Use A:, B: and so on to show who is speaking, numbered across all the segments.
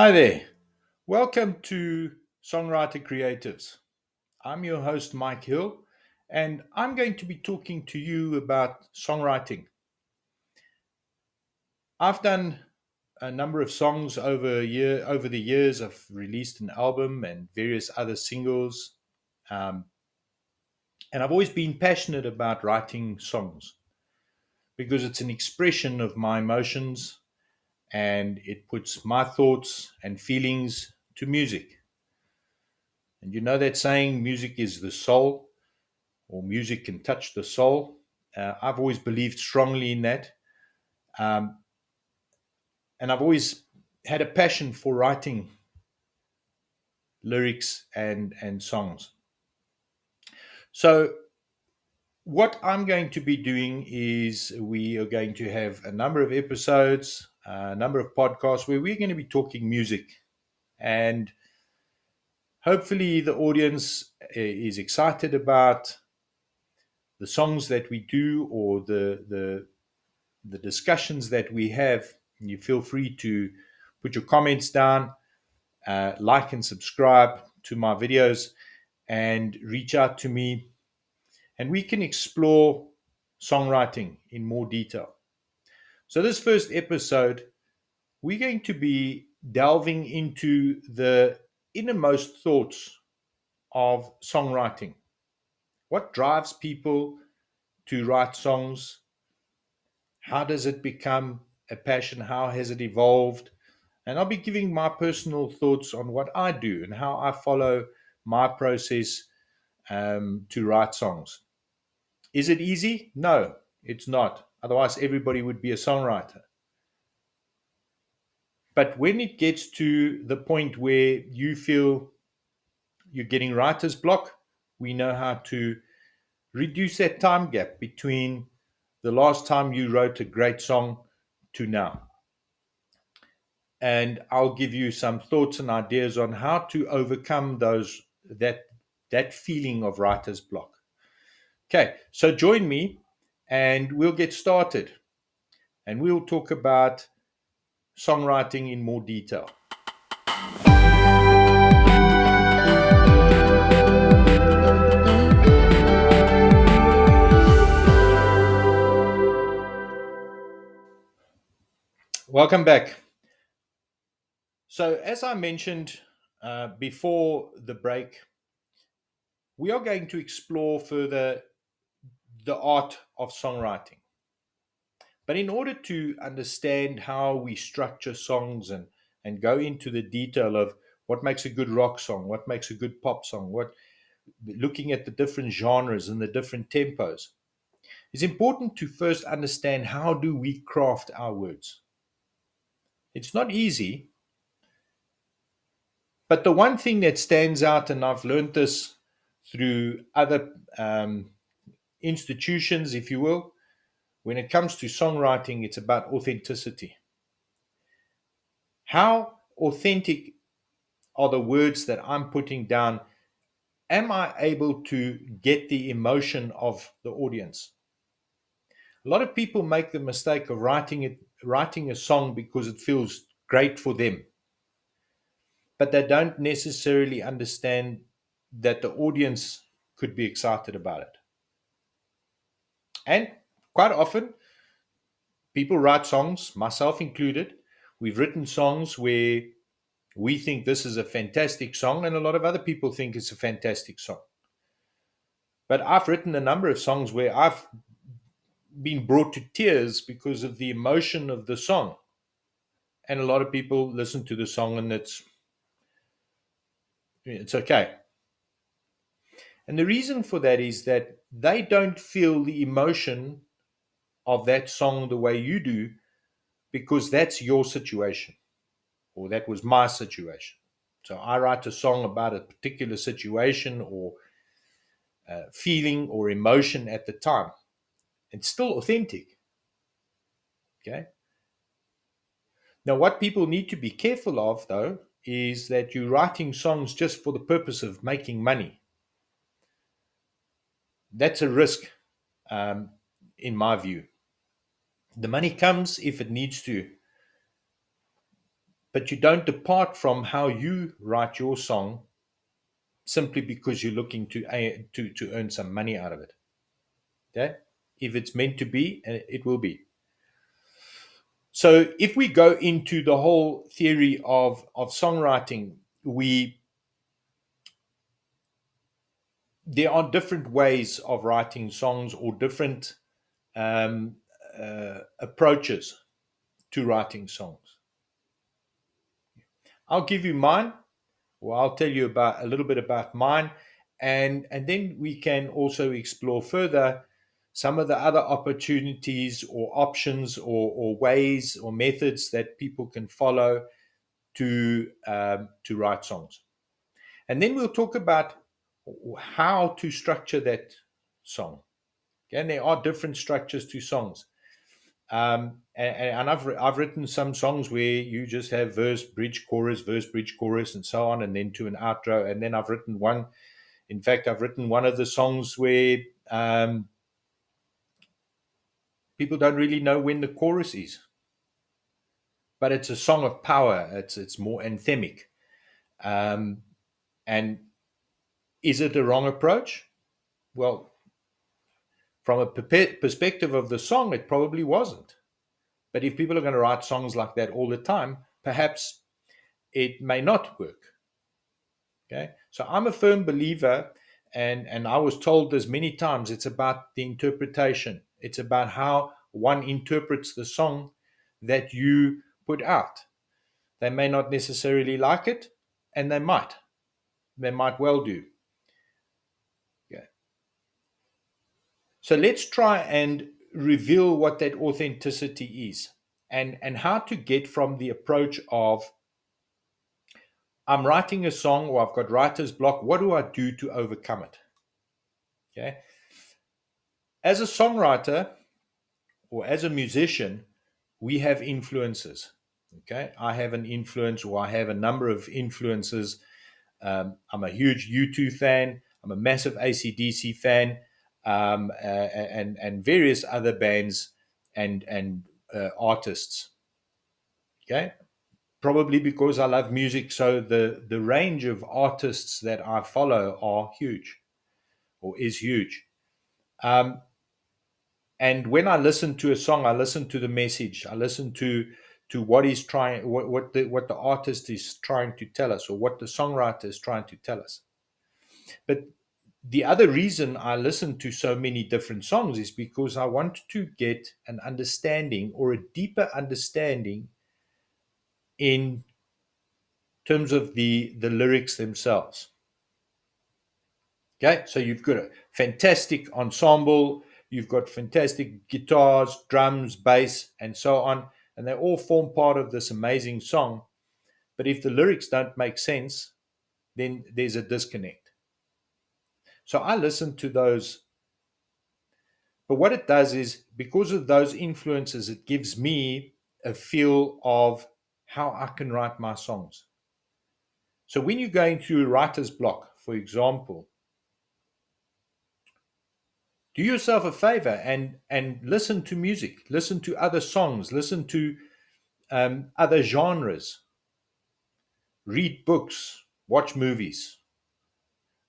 A: Hi there. Welcome to SongwriterCreatives. I'm your host, Mike Hill, and I'm going to be talking to you about songwriting. I've done a number of songs over the years. I've released an album and various other singles, um, and I've always been passionate about writing songs because it's an expression of my emotions and it puts my thoughts and feelings to music. And you know that saying, music is the soul, or music can touch the soul. I've always believed strongly in that. Um, and I've always had a passion for writing lyrics and songs. So, what I'm going to be doing is we are going to have a number of episodes, a number of podcasts where we're going to be talking music. And hopefully, the audience is excited about the songs that we do or the discussions that we have. You feel free to put your comments down, like and subscribe to my videos, and reach out to me, and we can explore songwriting in more detail. So, this first episode, we're going to be delving into the innermost thoughts of songwriting. What drives people to write songs? How does it become a passion? How has it evolved? And I'll be giving my personal thoughts on what I do and how I follow my process to write songs. Is it easy? No, it's not. Otherwise, everybody would be a songwriter. But when it gets to the point where you feel you're getting writer's block, we know how to reduce that time gap between the last time you wrote a great song to now. And I'll give you some thoughts and ideas on how to overcome that feeling of writer's block. Okay, so join me and we'll get started and we'll talk about songwriting in more detail. Welcome back. So, as I mentioned before the break, we are going to explore further the art of songwriting. But in order to understand how we structure songs and go into the detail of what makes a good rock song, what makes a good pop song, what looking at the different genres and the different tempos, it's important to first understand how do we craft our words. It's not easy, but the one thing that stands out, and I've learned this through other institutions, if you will, when it comes to songwriting, it's about authenticity. How authentic are the words that I'm putting down? Am I able to get the emotion of the audience? A lot of people make the mistake of writing a song because it feels great for them, but they don't necessarily understand that the audience could be excited about it. And quite often, people write songs, myself included. We've written songs where we think this is a fantastic song, and a lot of other people think it's a fantastic song. But I've written a number of songs where I've been brought to tears because of the emotion of the song. And a lot of people listen to the song and it's okay. And the reason for that is that they don't feel the emotion of that song the way you do because that's your situation, or that was my situation. So I write a song about a particular situation or feeling or emotion at the time. It's still authentic. Okay. Now, what people need to be careful of, though, is that you're writing songs just for the purpose of making money. That's a risk, um, in my view. The money comes if it needs to. but you don't depart from how you write your song simply because you're looking to earn some money out of it. Okay, if it's meant to be, it will be. So if we go into the whole theory of songwriting, we there are different ways of writing songs, or different um, approaches to writing songs. I'll give you mine, or I'll tell you about a little bit about mine, and then we can also explore further some of the other opportunities or options, or ways or methods that people can follow to write songs. And then we'll talk about how to structure that song. Okay? And there are different structures to songs. And I've written some songs where you just have verse, bridge, chorus, and so on, and then to an outro. And then I've written one. In fact, I've written one of the songs where people don't really know when the chorus is, but it's a song of power. It's more anthemic. Um, and is it a wrong approach? Well, from a perspective of the song, it probably wasn't. But if people are going to write songs like that all the time, perhaps it may not work. Okay, so I'm a firm believer, and I was told this many times. It's about the interpretation. It's about how one interprets the song that you put out. They may not necessarily like it, and they might. They might well do. Okay. So let's try and reveal what that authenticity is, and how to get from the approach of I'm writing a song, or I've got writer's block. What do I do to overcome it? Okay. As a songwriter or as a musician, we have influences. Okay. I have an influence, or I have a number of influences. I'm a huge U2 fan. I'm a massive AC/DC fan, and various other bands and artists. Okay. Probably because I love music, so the range of artists that I follow are huge, or is huge. Um, and when I listen to a song, I listen to the message. I listen to what he's trying, what the artist is trying to tell us, or what the songwriter is trying to tell us. But the other reason I listen to so many different songs is because I want to get an understanding, or a deeper understanding, in terms of the lyrics themselves. Okay, so you've got a fantastic ensemble, you've got fantastic guitars, drums, bass, and so on, and they all form part of this amazing song. But if the lyrics don't make sense, then there's a disconnect. So I listen to those. But what it does is, because of those influences, it gives me a feel of how I can write my songs. So when you're going through a writer's block, for example, do yourself a favor and listen to music, listen to other songs, listen to other genres, read books, watch movies.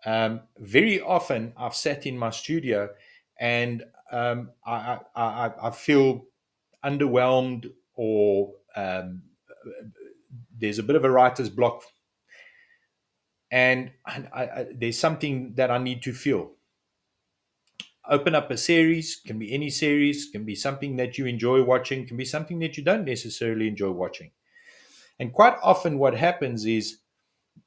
A: Very often I've sat in my studio, and I feel underwhelmed, or there's a bit of a writer's block, and there's something that I need to feel. Open up a series, can be any series, can be something that you enjoy watching, can be something that you don't necessarily enjoy watching. And quite often what happens is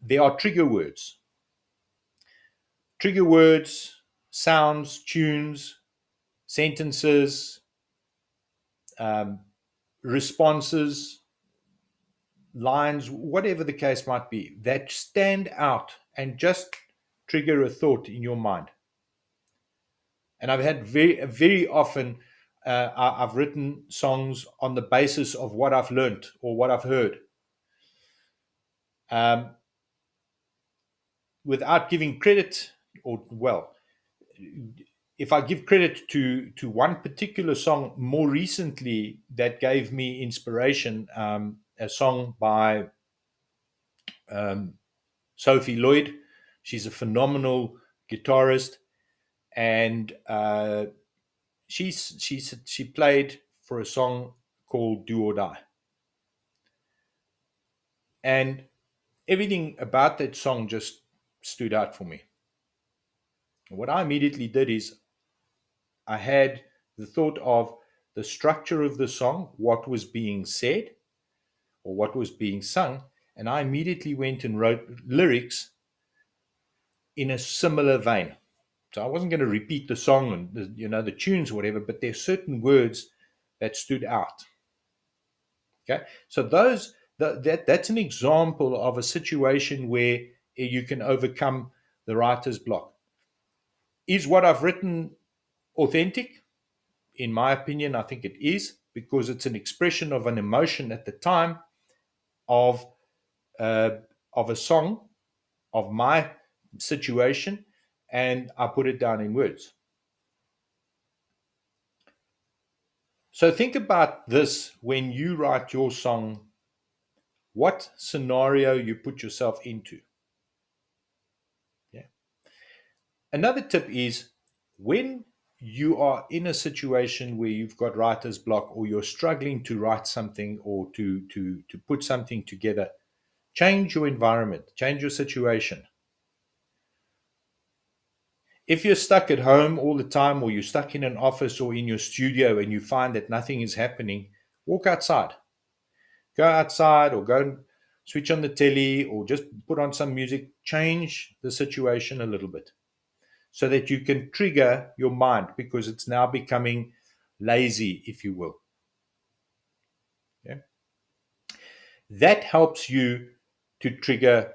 A: there are trigger words, sounds, tunes, sentences, um, responses, lines, whatever the case might be, that stand out and just trigger a thought in your mind. And I've had very often, I've written songs on the basis of what I've learned or what I've heard, um, without giving credit, or well, if I give credit to one particular song more recently that gave me inspiration, a song by um, Sophie Lloyd. She's a phenomenal guitarist, and she played for a song called "Do or Die," and everything about that song just stood out for me. What I immediately did is I had the thought of the structure of the song, what was being said or what was being sung, and I immediately went and wrote lyrics in a similar vein. So I wasn't going to repeat the song and the tunes or whatever, but there's certain words that stood out. Okay, so that's an example of a situation where you can overcome the writer's block. Is what I've written authentic? In my opinion, I think it is, because it's an expression of an emotion at the time of uh, of a song, of my situation, and I put it down in words. So think about this when you write your song, what scenario you put yourself into. Yeah. Another tip is when you are in a situation where you've got writer's block or you're struggling to write something or to put something together, change your environment, change your situation. If you're stuck at home all the time, or you're stuck in an office or in your studio and you find that nothing is happening, walk outside. Go outside or go and switch on the telly or just put on some music. Change the situation a little bit so that you can trigger your mind, because it's now becoming lazy, if you will. Yeah? That helps you to trigger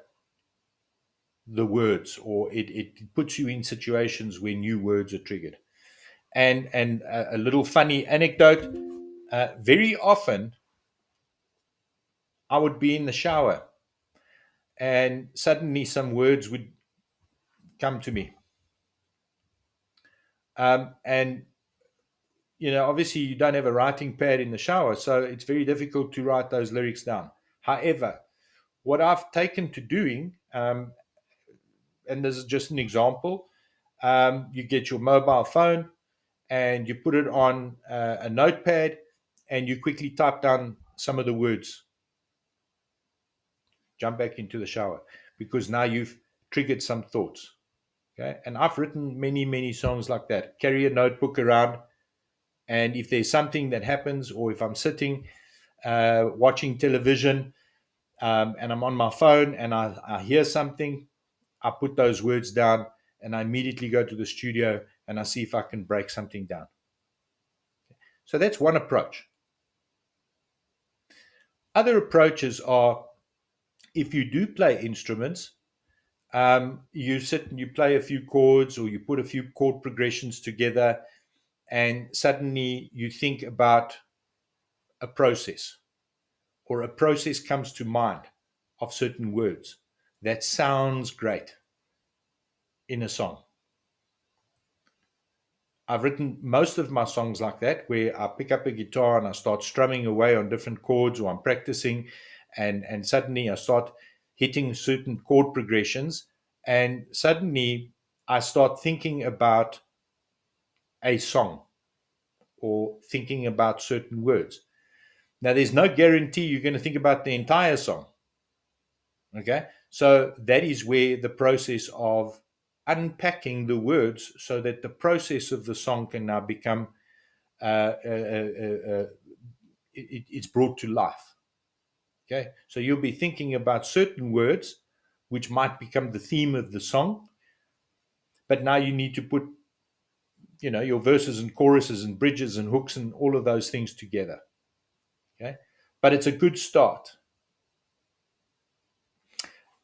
A: the words, or it puts you in situations where new words are triggered. And a little funny anecdote, very often I would be in the shower and suddenly some words would come to me. And obviously you don't have a writing pad in the shower, so it's very difficult to write those lyrics down. However, what I've taken to doing, and this is just an example, you get your mobile phone and you put it on a notepad and you quickly type down some of the words, jump back into the shower, because now you've triggered some thoughts. Okay. And I've written many, many songs like that. Carry a notebook around. And if there's something that happens, or if I'm sitting watching television, and I'm on my phone and I hear something, I put those words down and I immediately go to the studio and I see if I can break something down. So that's one approach. Other approaches are, if you do play instruments, you sit and you play a few chords, or you put a few chord progressions together, and suddenly you think about a process, or a process comes to mind of certain words that sounds great in a song. I've written most of my songs like that, where I pick up a guitar and I start strumming away on different chords, or I'm practicing, and suddenly I start hitting certain chord progressions, and suddenly I start thinking about a song or thinking about certain words. Now, there's no guarantee you're going to think about the entire song. Okay. So that is where the process of unpacking the words, so that the process of the song can now become, it's brought to life. Okay. So you'll be thinking about certain words, which might become the theme of the song. But now you need to put, your verses and choruses and bridges and hooks and all of those things together. Okay. But it's a good start.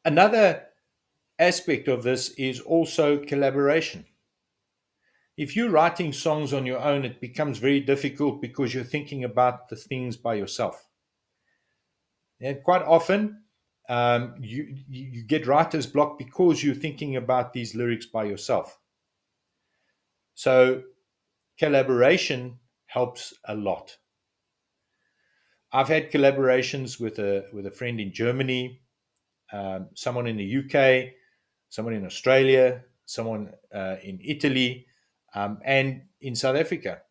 A: Another aspect of this is also collaboration. If you're writing songs on your own, it becomes very difficult because you're thinking about the things by yourself. And quite often, you get writer's block because you're thinking about these lyrics by yourself. So collaboration helps a lot. I've had collaborations with a friend in Germany, someone in the UK, someone in Australia, someone in Italy, and in South Africa,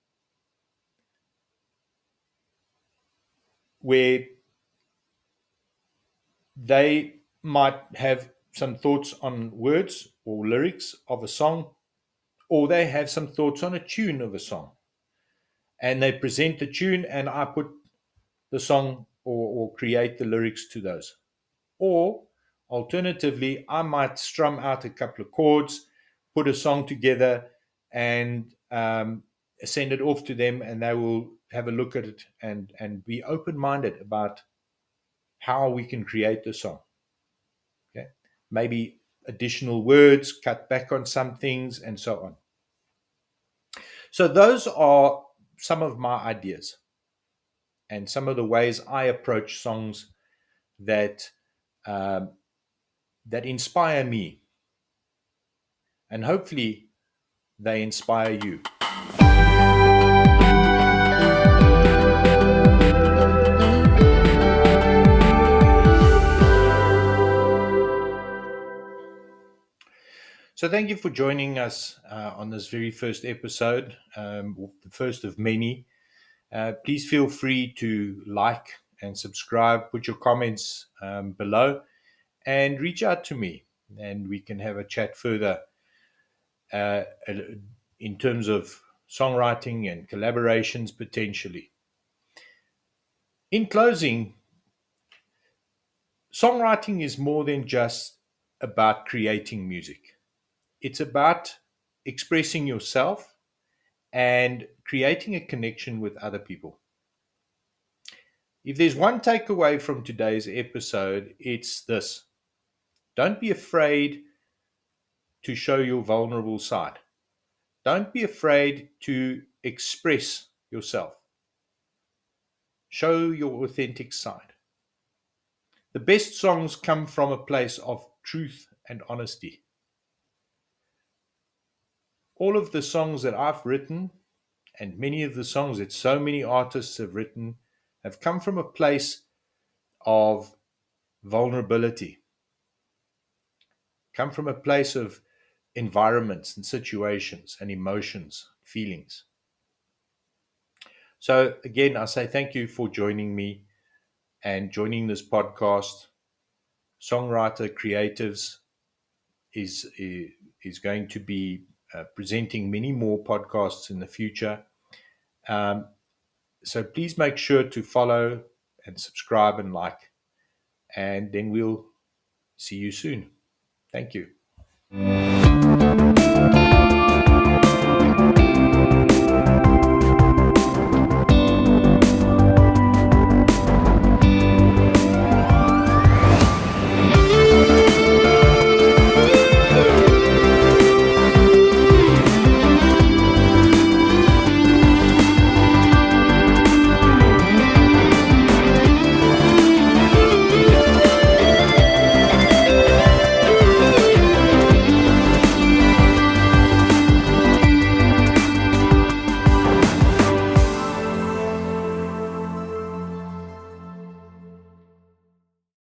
A: where they might have some thoughts on words or lyrics of a song, or they have some thoughts on a tune of a song. And they present the tune, and I put the song or create the lyrics to those. Or alternatively, I might strum out a couple of chords, put a song together, and send it off to them, and they will have a look at it and be open minded about how we can create the song. Okay, maybe additional words, cut back on some things, and so on. So those are some of my ideas and some of the ways I approach songs that um, that inspire me, and hopefully they inspire you. So thank you for joining us on this very first episode, the first of many. Please feel free to like and subscribe, put your comments below, and reach out to me, and we can have a chat further uh, in terms of songwriting and collaborations potentially. In closing, songwriting is more than just about creating music. It's about expressing yourself and creating a connection with other people. If there's one takeaway from today's episode, it's this: don't be afraid to show your vulnerable side. Don't be afraid to express yourself. Show your authentic side. The best songs come from a place of truth and honesty. All of the songs that I've written, and many of the songs that so many artists have written, have come from a place of vulnerability, come from a place of environments and situations and emotions, feelings. So, again, I say thank you for joining me and joining this podcast. Songwriter Creatives is, is going to be presenting many more podcasts in the future. Um, so, please make sure to follow and subscribe and like, and then we'll see you soon. Thank you.